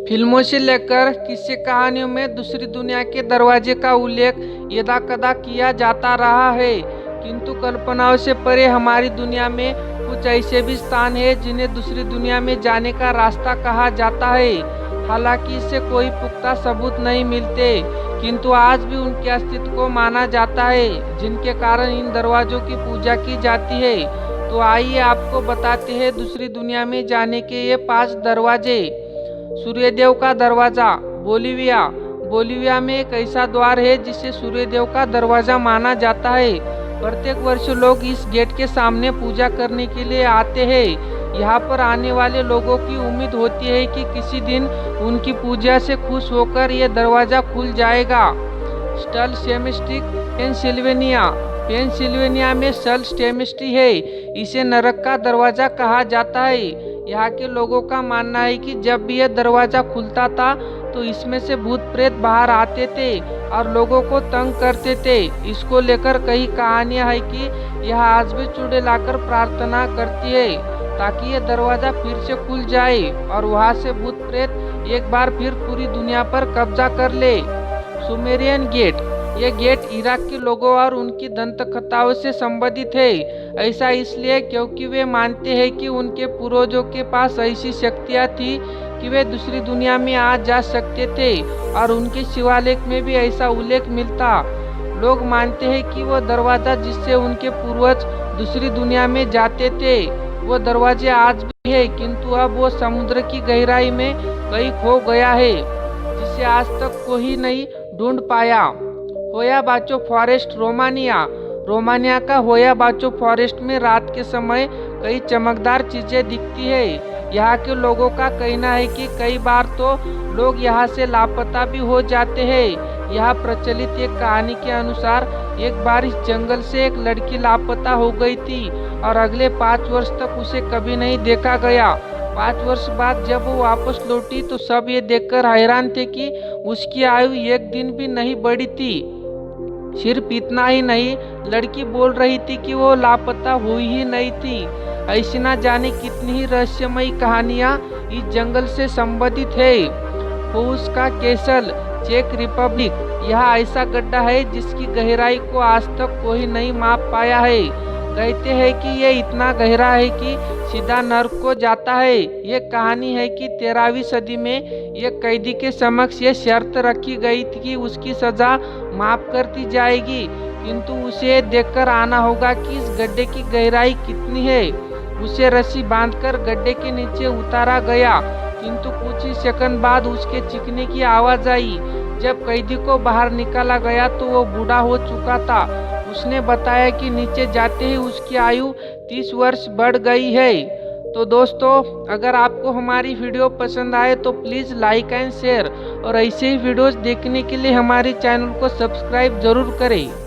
फिल्मों से लेकर किस्से कहानियों में दूसरी दुनिया के दरवाजे का उल्लेख यदाकदा किया जाता रहा है, किंतु कल्पनाओं से परे हमारी दुनिया में कुछ ऐसे भी स्थान हैं जिन्हें दूसरी दुनिया में जाने का रास्ता कहा जाता है। हालांकि इससे कोई पुख्ता सबूत नहीं मिलते, किंतु आज भी उनके अस्तित्व को माना जाता है, जिनके कारण इन दरवाजों की पूजा की जाती है। तो आइए आपको बताते हैं दूसरी दुनिया में जाने के ये 5 दरवाजे। सूर्यदेव का दरवाजा। बोलिविया में एक ऐसा द्वार है जिसे सूर्यदेव का दरवाजा माना जाता है। प्रत्येक वर्ष लोग इस गेट के सामने पूजा करने के लिए आते हैं। यहाँ पर आने वाले लोगों की उम्मीद होती है कि किसी दिन उनकी पूजा से खुश होकर यह दरवाजा खुल जाएगा। स्टल सेमेस्ट्री पेंसिल्वेनिया में स्टल सेमेस्ट्री है। इसे नरक का दरवाजा कहा जाता है। यहाँ के लोगों का मानना है कि जब भी यह दरवाजा खुलता था तो इसमें से भूत प्रेत बाहर आते थे और लोगों को तंग करते थे। इसको लेकर कई कहानियां हैं कि यह आज भी चूड़े लाकर प्रार्थना करती है ताकि यह दरवाजा फिर से खुल जाए और वहां से भूत प्रेत एक बार फिर पूरी दुनिया पर कब्जा कर ले। Sumerian gate. यह गेट इराक के लोगों और उनकी दंत कथाओं से संबंधित है। ऐसा इसलिए क्योंकि वे मानते हैं कि उनके पूर्वजों के पास ऐसी शक्तियाँ थी कि वे दूसरी दुनिया में आ जा सकते थे और उनके शिलालेख में भी ऐसा उल्लेख मिलता। लोग मानते हैं कि वो दरवाजा जिससे उनके पूर्वज दूसरी दुनिया में जाते थे वो दरवाजे आज भी है, किंतु अब वो समुद्र की गहराई में कहीं खो गया है, जिसे आज तक कोई नहीं ढूंढ पाया। होया बाचो फॉरेस्ट। रोमानिया का होया बाचो फॉरेस्ट में रात के समय कई चमकदार चीजें दिखती है। यहाँ के लोगों का कहना है कि कई बार तो लोग यहाँ से लापता भी हो जाते हैं। यहाँ प्रचलित एक कहानी के अनुसार एक बार इस जंगल से एक लड़की लापता हो गई थी और अगले 5 वर्ष तक उसे कभी नहीं देखा गया। 5 वर्ष बाद जब वो वापस लौटी तो सब ये देखकर हैरान थे कि उसकी आयु 1 दिन भी नहीं बढ़ी थी। सिर्फ इतना ही नहीं, लड़की बोल रही थी कि वो लापता हुई ही नहीं थी। ऐसी ना जाने कितनी ही रहस्यमयी कहानियां इस जंगल से संबंधित है। फूस का केसल, चेक रिपब्लिक। यह ऐसा गड्ढा है जिसकी गहराई को आज तक कोई नहीं माप पाया है। कहते हैं कि यह इतना गहरा है कि सीधा नर्क को जाता है। ये कहानी है कि 13वीं सदी में एक कैदी के समक्ष ये शर्त रखी गई थी कि उसकी सजा माफ कर दी जाएगी, किंतु उसे देखकर आना होगा कि इस गड्ढे की गहराई कितनी है। उसे रस्सी बांधकर गड्ढे के नीचे उतारा गया, किंतु कुछ ही सेकंड बाद उसके चीखने की आवाज आई। जब कैदी को बाहर निकाला गया तो वो बूढ़ा हो चुका था। उसने बताया कि नीचे जाते ही उसकी आयु 30 वर्ष बढ़ गई है। तो दोस्तों, अगर आपको हमारी वीडियो पसंद आए तो प्लीज़ लाइक एंड शेयर और ऐसे ही वीडियोस देखने के लिए हमारे चैनल को सब्सक्राइब जरूर करें।